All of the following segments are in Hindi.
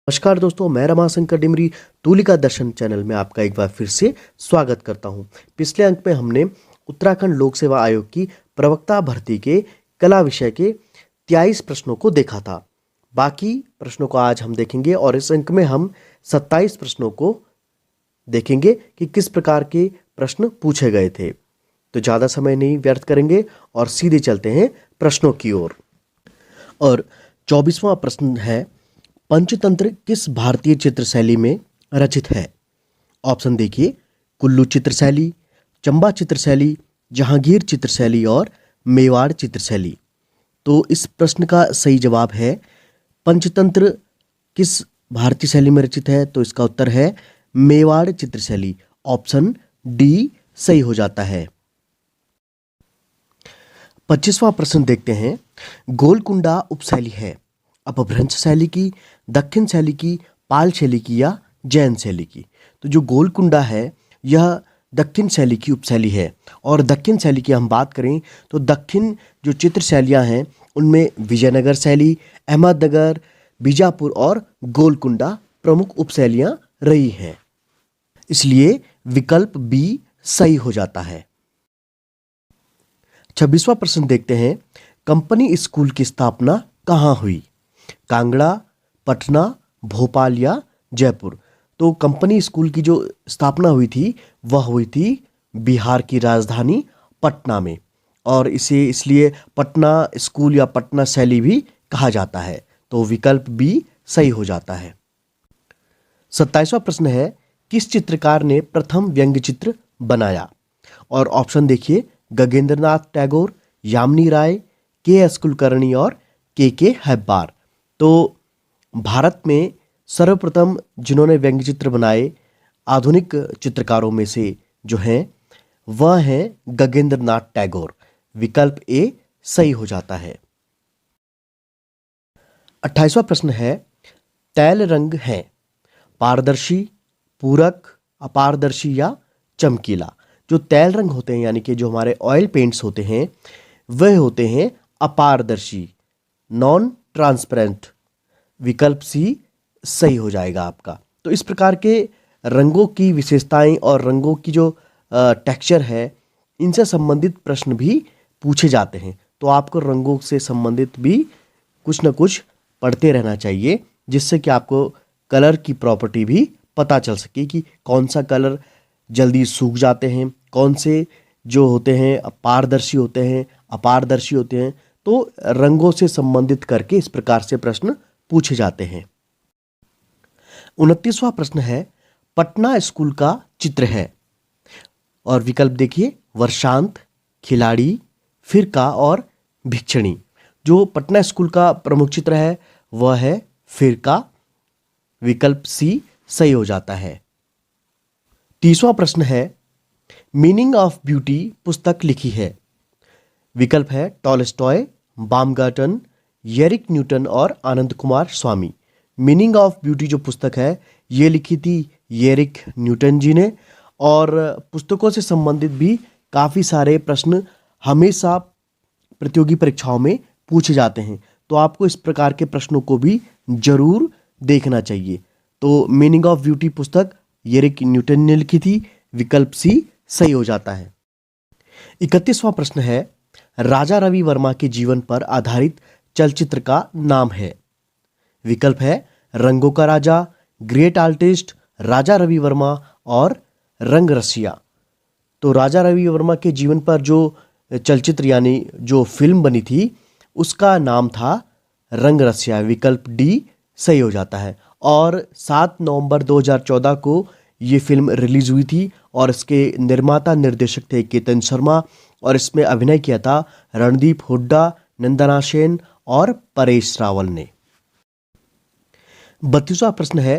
नमस्कार दोस्तों, मैं रमाशंकर डिमरी तूलिका दर्शन चैनल में आपका एक बार फिर से स्वागत करता हूं। पिछले अंक में हमने उत्तराखंड लोक सेवा आयोग की प्रवक्ता भर्ती के कला विषय के 23 प्रश्नों को देखा था। बाकी प्रश्नों को आज हम देखेंगे और इस अंक में हम 27 प्रश्नों को देखेंगे कि किस प्रकार के प्रश्न पूछे गए थे। तो ज़्यादा समय नहीं व्यर्थ करेंगे और सीधे चलते हैं प्रश्नों की ओर। और 24वां प्रश्न है, पंचतंत्र किस भारतीय चित्र शैली में रचित है? ऑप्शन देखिए, कुल्लू चित्र शैली, चंबा चित्र शैली, जहांगीर चित्र शैली और मेवाड़ चित्र शैली। तो इस प्रश्न का सही जवाब है पंचतंत्र किस भारतीय शैली में रचित है, तो इसका उत्तर है मेवाड़ चित्र शैली। ऑप्शन डी सही हो जाता है। 25वां प्रश्न देखते हैं, गोलकुंडा उपशैली है अपभ्रंश शैली की, दक्षिण शैली की, पाल शैली की या जैन शैली की? तो जो गोलकुंडा है यह दक्षिण शैली की उपशैली है। और दक्षिण शैली की हम बात करें तो दक्षिण जो चित्र शैलियाँ हैं उनमें विजयनगर शैली, अहमदनगर, बीजापुर और गोलकुंडा प्रमुख उपशैलियाँ रही हैं। इसलिए विकल्प बी सही हो जाता है। 26वां प्रश्न देखते हैं, कंपनी स्कूल की स्थापना कहाँ हुई? कांगड़ा, पटना, भोपाल या जयपुर? तो कंपनी स्कूल की जो स्थापना हुई थी वह हुई थी बिहार की राजधानी पटना में, और इसे इसलिए पटना स्कूल या पटना शैली भी कहा जाता है। तो विकल्प बी सही हो जाता है। 27वां प्रश्न है, किस चित्रकार ने प्रथम व्यंग्य चित्र बनाया? और ऑप्शन देखिए, गगनेंद्रनाथ टैगोर, यामिनी राय, के.एस. कुलकर्णी और के हेब्बार। तो भारत में सर्वप्रथम जिन्होंने व्यंग्य चित्र बनाए आधुनिक चित्रकारों में से जो हैं वह हैं गगनेंद्रनाथ टैगोर। विकल्प ए सही हो जाता है। 28वां प्रश्न है, तैल रंग है पारदर्शी, पूरक, अपारदर्शी या चमकीला? जो तैल रंग होते हैं यानी कि जो हमारे ऑयल पेंट्स होते हैं वह होते हैं अपारदर्शी, नॉन ट्रांसपेरेंट। विकल्प सी सही हो जाएगा आपका। तो इस प्रकार के रंगों की विशेषताएं और रंगों की जो टेक्सचर है इनसे संबंधित प्रश्न भी पूछे जाते हैं। तो आपको रंगों से संबंधित भी कुछ न कुछ पढ़ते रहना चाहिए, जिससे कि आपको कलर की प्रॉपर्टी भी पता चल सके कि कौन सा कलर जल्दी सूख जाते हैं, कौन से जो होते हैं पारदर्शी होते हैं, अपारदर्शी होते हैं। तो रंगों से संबंधित करके इस प्रकार से प्रश्न पूछे जाते हैं। 29वां प्रश्न है, पटना स्कूल का चित्र है? और विकल्प देखिए, वर्षांत, खिलाड़ी, फिरका और भिक्षणी। जो पटना स्कूल का प्रमुख चित्र है वह है फिरका। विकल्प सी सही हो जाता है। 30वां प्रश्न है, मीनिंग ऑफ ब्यूटी पुस्तक लिखी है? विकल्प है टॉलस्टॉय, बामगार्टन, एरिक न्यूटन और आनंद कुमार स्वामी। मीनिंग ऑफ ब्यूटी जो पुस्तक है ये लिखी थी एरिक न्यूटन जी ने। और पुस्तकों से संबंधित भी काफ़ी सारे प्रश्न हमेशा प्रतियोगी परीक्षाओं में पूछे जाते हैं, तो आपको इस प्रकार के प्रश्नों को भी जरूर देखना चाहिए। तो मीनिंग ऑफ ब्यूटी पुस्तक एरिक न्यूटन ने लिखी थी। विकल्प सी सही हो जाता है। 31वां प्रश्न है, राजा रवि वर्मा के जीवन पर आधारित चलचित्र का नाम है? विकल्प है रंगों का राजा, ग्रेट आर्टिस्ट, राजा रवि वर्मा और रंग रसिया। तो राजा रवि वर्मा के जीवन पर जो चलचित्र यानी जो फिल्म बनी थी उसका नाम था रंग रसिया। विकल्प डी सही हो जाता है। और 7 नवंबर 2014 को ये फिल्म रिलीज हुई थी और इसके निर्माता निर्देशक थे केतन शर्मा, और इसमें अभिनय किया था रणदीप हुड्डा, नंदना सेन और परेश रावल ने। 32वां प्रश्न है,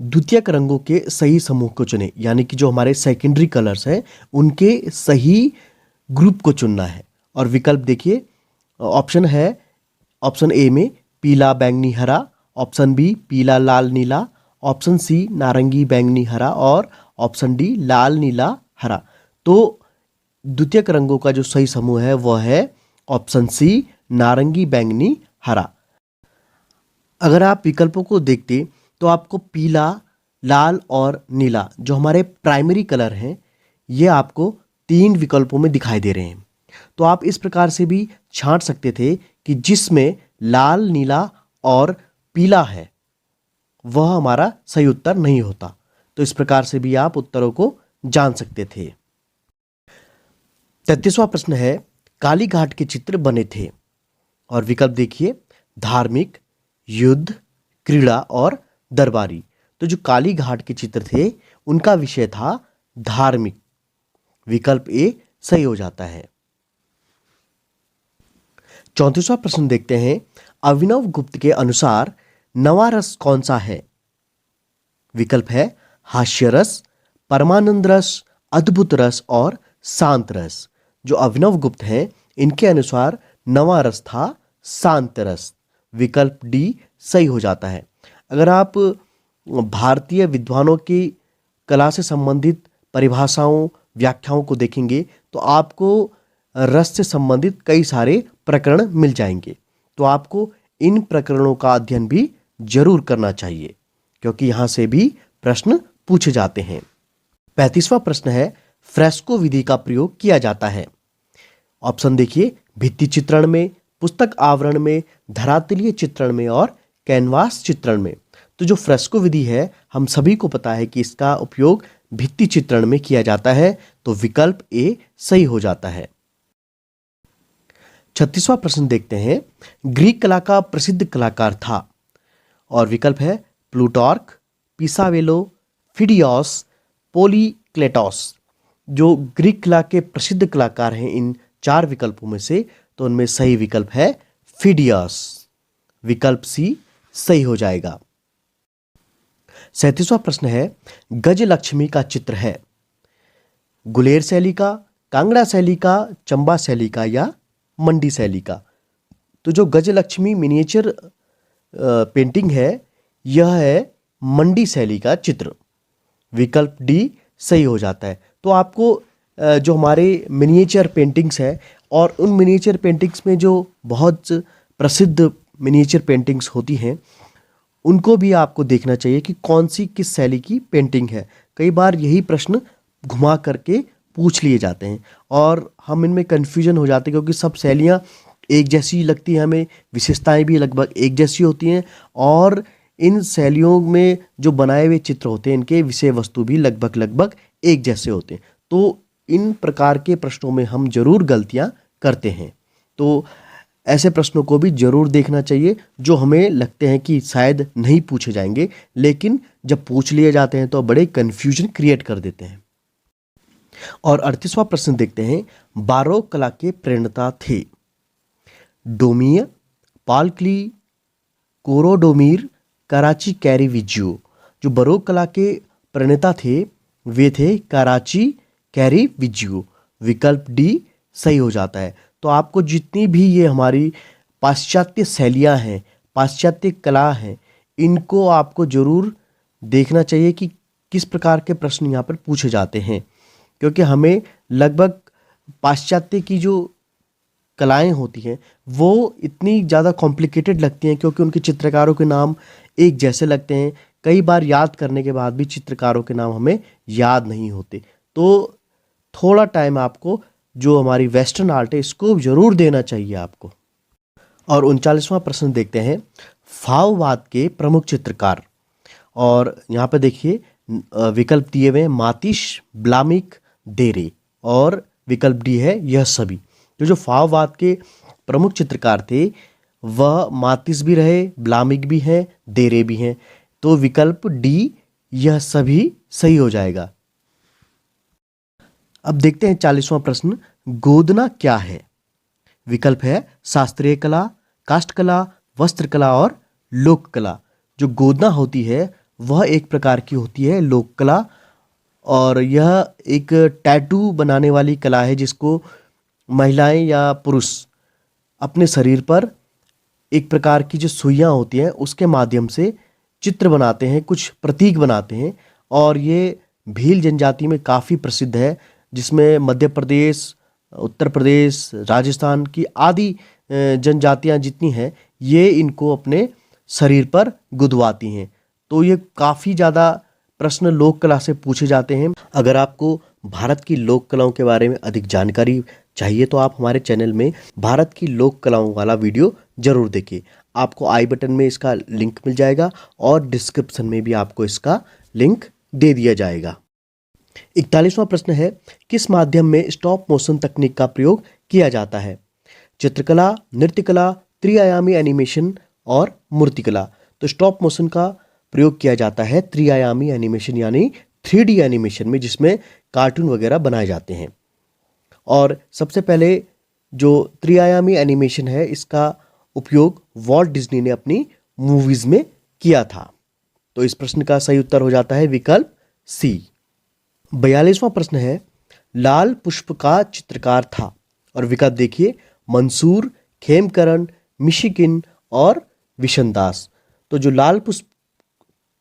द्वितीयक रंगों के सही समूह को चुने, यानी कि जो हमारे सेकेंडरी कलर्स हैं उनके सही ग्रुप को चुनना है। और विकल्प देखिए, ऑप्शन है ऑप्शन ए में पीला बैंगनी हरा, ऑप्शन बी पीला लाल नीला, ऑप्शन सी नारंगी बैंगनी हरा और ऑप्शन डी लाल नीला हरा। तो द्वितीयक रंगों का जो सही समूह है वह है ऑप्शन सी नारंगी बैंगनी हरा। अगर आप विकल्पों को देखते तो आपको पीला, लाल और नीला जो हमारे प्राइमरी कलर हैं, ये आपको 3 विकल्पों में दिखाई दे रहे हैं। तो आप इस प्रकार से भी छांट सकते थे कि जिसमें लाल, नीला और पीला है वह हमारा सही उत्तर नहीं होता। तो इस प्रकार से भी आप उत्तरों को जान सकते थे। 33वां प्रश्न है, काली घाट के चित्र बने थे। और विकल्प देखिए, धार्मिक, युद्ध, क्रीड़ा और दरबारी। तो जो काली घाट के चित्र थे उनका विषय था धार्मिक। विकल्प ए सही हो जाता है। 34वां प्रश्न देखते हैं, अभिनव गुप्त के अनुसार नवा रस कौन सा है? विकल्प है हास्य रस, परमानंद रस, अद्भुत रस और शांत रस। जो अभिनव गुप्त हैं इनके अनुसार नवा रस था शांत रस। विकल्प डी सही हो जाता है। अगर आप भारतीय विद्वानों की कला से संबंधित परिभाषाओं, व्याख्याओं को देखेंगे तो आपको रस से संबंधित कई सारे प्रकरण मिल जाएंगे। तो आपको इन प्रकरणों का अध्ययन भी जरूर करना चाहिए, क्योंकि यहाँ से भी प्रश्न पूछे जाते हैं। 35वां प्रश्न है, फ्रेस्को विधि का प्रयोग किया जाता है। ऑप्शन देखिए, भित्ति चित्रण में, पुस्तक आवरण में, धरातलीय चित्रण में और कैनवास चित्रण में। तो जो फ्रेस्को विधि है हम सभी को पता है कि इसका उपयोग भित्ति चित्रण में किया जाता है। तो विकल्प ए सही हो जाता है। 36वां प्रश्न देखते हैं, ग्रीक कला का प्रसिद्ध कलाकार था। और विकल्प है प्लूटार्क, पिसावेलो, फिडियास, पोलीक्लेटोस। जो ग्रीक कला के प्रसिद्ध कलाकार हैं इन 4 विकल्पों में से, तो उनमें सही विकल्प है फिडियास। विकल्प सी सही हो जाएगा। 37वां प्रश्न है, गजलक्ष्मी का चित्र है। गुलेर शैली का, कांगड़ा शैली का, चंबा शैली का या मंडी शैली का। तो जो गजलक्ष्मी मिनिएचर पेंटिंग है यह है मंडी शैली का चित्र। विकल्प डी सही हो जाता है। तो आपको जो हमारे मिनिएचर पेंटिंग्स है और उन मिनिएचर पेंटिंग्स में जो बहुत प्रसिद्ध मिनिएचर पेंटिंग्स होती हैं उनको भी आपको देखना चाहिए कि कौन सी किस शैली की पेंटिंग है। कई बार यही प्रश्न घुमा करके पूछ लिए जाते हैं और हम इनमें कन्फ्यूजन हो जाते हैं, क्योंकि सब शैलियाँ एक जैसी लगती हैं हमें, विशेषताएं भी लगभग एक जैसी होती हैं और इन शैलियों में जो बनाए हुए चित्र होते हैं इनके विषय वस्तु भी लगभग एक जैसे होते हैं। तो इन प्रकार के प्रश्नों में हम जरूर गलतियां करते हैं। तो ऐसे प्रश्नों को भी जरूर देखना चाहिए जो हमें लगते हैं कि शायद नहीं पूछे जाएंगे, लेकिन जब पूछ लिए जाते हैं तो बड़े कन्फ्यूजन क्रिएट कर देते हैं। और 38वां प्रश्न देखते हैं, बारोक कला के प्रणेता थे। डोमिय, पालक्ली, कोरोडोमीर, कराची कैरीविजियो। जो बारोक कला के प्रणेता थे वे थे कराची कैरीविजियो। विकल्प डी सही हो जाता है। तो आपको जितनी भी ये हमारी पाश्चात्य शैलियाँ हैं, पाश्चात्य कला हैं, इनको आपको जरूर देखना चाहिए कि किस प्रकार के प्रश्न यहाँ पर पूछे जाते हैं, क्योंकि हमें लगभग पाश्चात्य की जो कलाएं होती हैं वो इतनी ज़्यादा कॉम्प्लिकेटेड लगती हैं, क्योंकि उनके चित्रकारों के नाम एक जैसे लगते हैं। कई बार याद करने के बाद भी चित्रकारों के नाम हमें याद नहीं होते। तो थोड़ा टाइम आपको जो हमारी वेस्टर्न आर्ट है इसको जरूर देना चाहिए आपको। और 39वां प्रश्न देखते हैं, फाववाद के प्रमुख चित्रकार। और यहाँ पर देखिए विकल्प दिए हुए हैं, मातिश, ब्लामिक, देरे। और विकल्प डी है यह सभी। जो फाववाद के प्रमुख चित्रकार थे वह मातिश भी रहे, ब्लामिक भी हैं, देरे भी हैं। तो विकल्प डी यह सभी सही हो जाएगा। अब देखते हैं 40वां प्रश्न, गोदना क्या है? विकल्प है शास्त्रीय कला, काष्ठकला, वस्त्रकला और लोक कला। जो गोदना होती है वह एक प्रकार की होती है लोक कला, और यह एक टैटू बनाने वाली कला है जिसको महिलाएं या पुरुष अपने शरीर पर एक प्रकार की जो सुइयां होती हैं उसके माध्यम से चित्र बनाते हैं, कुछ प्रतीक बनाते हैं। और ये भील जनजाति में काफ़ी प्रसिद्ध है, जिसमें मध्य प्रदेश, उत्तर प्रदेश, राजस्थान की आदि जनजातियां जितनी हैं ये इनको अपने शरीर पर गुदवाती हैं। तो ये काफ़ी ज़्यादा प्रश्न लोक कला से पूछे जाते हैं। अगर आपको भारत की लोक कलाओं के बारे में अधिक जानकारी चाहिए तो आप हमारे चैनल में भारत की लोक कलाओं वाला वीडियो जरूर देखें। आपको आई बटन में इसका लिंक मिल जाएगा और डिस्क्रिप्शन में भी आपको इसका लिंक दे दिया जाएगा। 41वां प्रश्न है, किस माध्यम में स्टॉप मोशन तकनीक का प्रयोग किया जाता है? चित्रकला, नृत्यकला, त्रिआयामी एनिमेशन और मूर्तिकला। तो स्टॉप मोशन का प्रयोग किया जाता है त्रिआयामी एनिमेशन यानी 3D एनिमेशन में, जिसमें कार्टून वगैरह बनाए जाते हैं। और सबसे पहले जो त्रिआयामी एनिमेशन है इसका उपयोग वॉल्ट डिज्नी ने अपनी मूवीज में किया था। तो इस प्रश्न का सही उत्तर हो जाता है विकल्प सी। 42वां प्रश्न है, लाल पुष्प का चित्रकार था? और विकल्प देखिए, मंसूर, खेमकरण, मिशिकिन और विशनदास। तो जो लाल पुष्प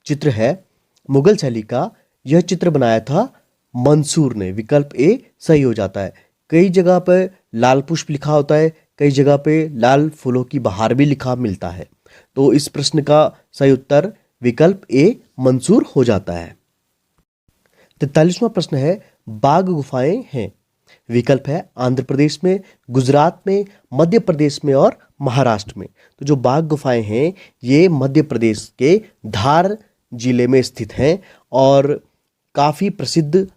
चित्र है मुगल शैली का, यह चित्र बनाया था मंसूर ने। विकल्प ए सही हो जाता है। कई जगह पर लाल पुष्प लिखा होता है, कई जगह पे लाल फूलों की बहार भी लिखा मिलता है। तो इस प्रश्न का सही उत्तर विकल्प ए मंसूर हो जाता है। 43वां प्रश्न है, बाघ गुफाएं हैं? विकल्प है आंध्र प्रदेश में, गुजरात में, मध्य प्रदेश में और महाराष्ट्र में। तो जो बाघ गुफाएं हैं ये मध्य प्रदेश के धार जिले में स्थित हैं और काफ़ी प्रसिद्ध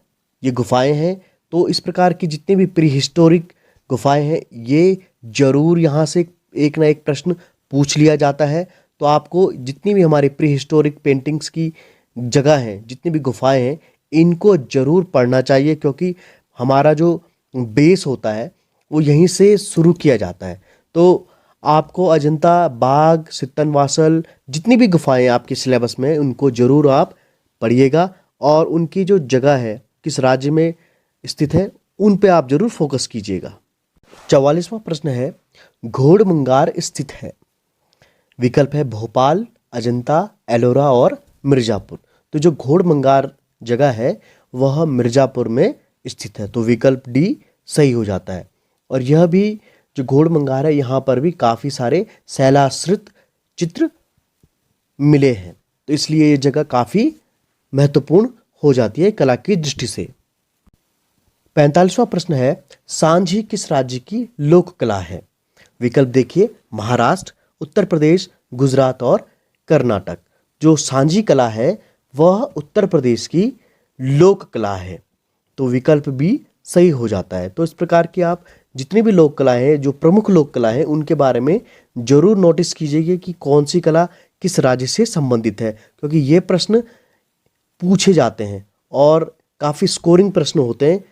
ये गुफाएं हैं। तो इस प्रकार की जितने भी प्री हिस्टोरिक गुफाएं हैं ये जरूर यहाँ से एक ना एक प्रश्न पूछ लिया जाता है। तो आपको जितनी भी हमारे प्री हिस्टोरिक पेंटिंग्स की जगह हैं, जितनी भी गुफाएं हैं, इनको जरूर पढ़ना चाहिए, क्योंकि हमारा जो बेस होता है वो यहीं से शुरू किया जाता है। तो आपको अजंता, बाघ, सित्तनवासल, जितनी भी गुफाएं आपके सिलेबस में उनको जरूर आप पढ़िएगा और उनकी जो जगह है, किस राज्य में स्थित है, उन पे आप जरूर फोकस कीजिएगा। 44वां प्रश्न है, घोड़मंगार स्थित है? विकल्प है भोपाल, अजंता, एलोरा और मिर्जापुर। तो जो घोड़मंगार जगह है वह मिर्जापुर में स्थित है। तो विकल्प डी सही हो जाता है। और यह भी जो घोड़मंगार है यहाँ पर भी काफ़ी सारे शैलाश्रित चित्र मिले हैं, तो इसलिए ये जगह काफ़ी महत्वपूर्ण हो जाती है कला की दृष्टि से। 45वां प्रश्न है, सांझी किस राज्य की लोक कला है? विकल्प देखिए, महाराष्ट्र, उत्तर प्रदेश, गुजरात और कर्नाटक। जो सांझी कला है वह उत्तर प्रदेश की लोक कला है। तो विकल्प बी सही हो जाता है। तो इस प्रकार की आप जितनी भी लोक कलाएं हैं, जो प्रमुख लोक कलाएं हैं, उनके बारे में जरूर नोटिस कीजिए कि कौन सी कला किस राज्य से संबंधित है, क्योंकि ये प्रश्न पूछे जाते हैं और काफी स्कोरिंग प्रश्न होते हैं।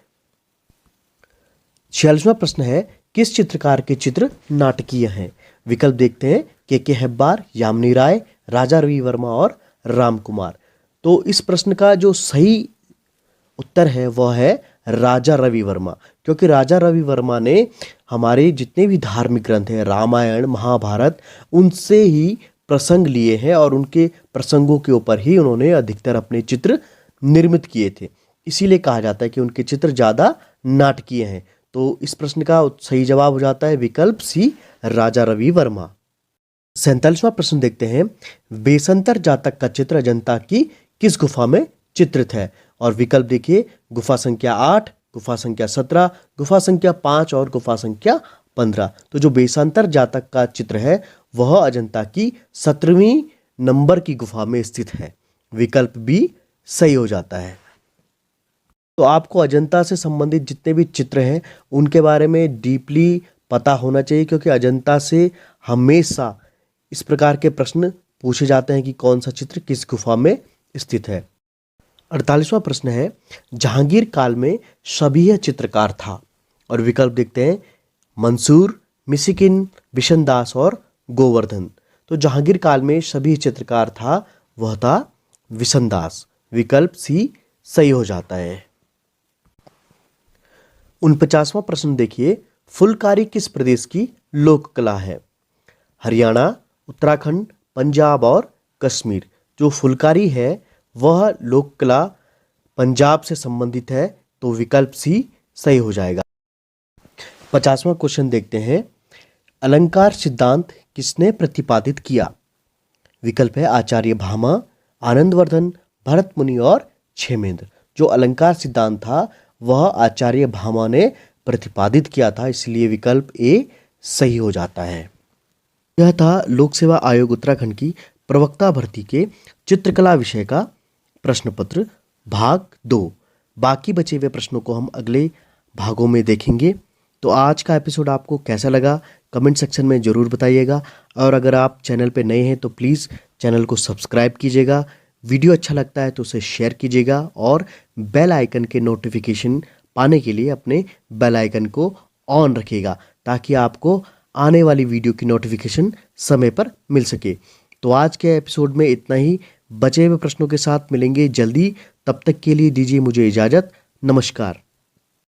46वां प्रश्न है, किस चित्रकार के चित्र नाटकीय हैं? विकल्प देखते हैं, के हेब्बार, यामिनी राय, राजा रवि वर्मा और राम कुमार। तो इस प्रश्न का जो सही उत्तर है वह है राजा रवि वर्मा, क्योंकि राजा रवि वर्मा ने हमारे जितने भी धार्मिक ग्रंथ हैं, रामायण, महाभारत, उनसे ही प्रसंग लिए हैं और उनके प्रसंगों के ऊपर ही उन्होंने अधिकतर अपने चित्र निर्मित किए थे। इसीलिए कहा जाता है कि उनके चित्र ज़्यादा नाटकीय हैं। तो इस प्रश्न का सही जवाब हो जाता है विकल्प सी, राजा रवि वर्मा। 47वां प्रश्न देखते हैं, बेसंतर जातक का चित्र अजंता की किस गुफा में चित्रित है? और विकल्प देखिए, गुफा संख्या 8, गुफा संख्या 17, गुफा संख्या 5 और गुफा संख्या 15। तो जो बेसंतर जातक का चित्र है वह अजंता की 17वीं नंबर की गुफा में स्थित है। विकल्प बी सही हो जाता है। तो आपको अजंता से संबंधित जितने भी चित्र हैं उनके बारे में डीपली पता होना चाहिए, क्योंकि अजंता से हमेशा इस प्रकार के प्रश्न पूछे जाते हैं कि कौन सा चित्र किस गुफा में स्थित है। 48वां प्रश्न है, जहांगीर काल में सभी चित्रकार था? और विकल्प देखते हैं, मंसूर, मिशिकिन, विशनदास और गोवर्धन। तो जहांगीर काल में सभी चित्रकार था वह था विशनदास। विकल्प सी सही हो जाता है। 49वां प्रश्न देखिए, फुलकारी किस प्रदेश की लोक कला है? हरियाणा, उत्तराखंड, पंजाब और कश्मीर। जो फुलकारी है वह लोक कला पंजाब से संबंधित है। तो विकल्प सी सही हो जाएगा। 50वां क्वेश्चन देखते हैं, अलंकार सिद्धांत किसने प्रतिपादित किया? विकल्प है आचार्य भामा, आनंदवर्धन, भरत मुनि और क्षेमेंद्र। जो अलंकार सिद्धांत था वह आचार्य भामा ने प्रतिपादित किया था, इसलिए विकल्प ए सही हो जाता है। यह था लोक सेवा आयोग उत्तराखंड की प्रवक्ता भर्ती के चित्रकला विषय का प्रश्न पत्र भाग 2। बाकी बचे हुए प्रश्नों को हम अगले भागों में देखेंगे। तो आज का एपिसोड आपको कैसा लगा कमेंट सेक्शन में ज़रूर बताइएगा, और अगर आप चैनल पे नए हैं तो प्लीज़ चैनल को सब्सक्राइब कीजिएगा। वीडियो अच्छा लगता है तो उसे शेयर कीजिएगा और बेल आइकन के नोटिफिकेशन पाने के लिए अपने बेल आइकन को ऑन रखिएगा, ताकि आपको आने वाली वीडियो की नोटिफिकेशन समय पर मिल सके। तो आज के एपिसोड में इतना ही। बचे हुए प्रश्नों के साथ मिलेंगे जल्दी, तब तक के लिए दीजिए मुझे इजाज़त। नमस्कार।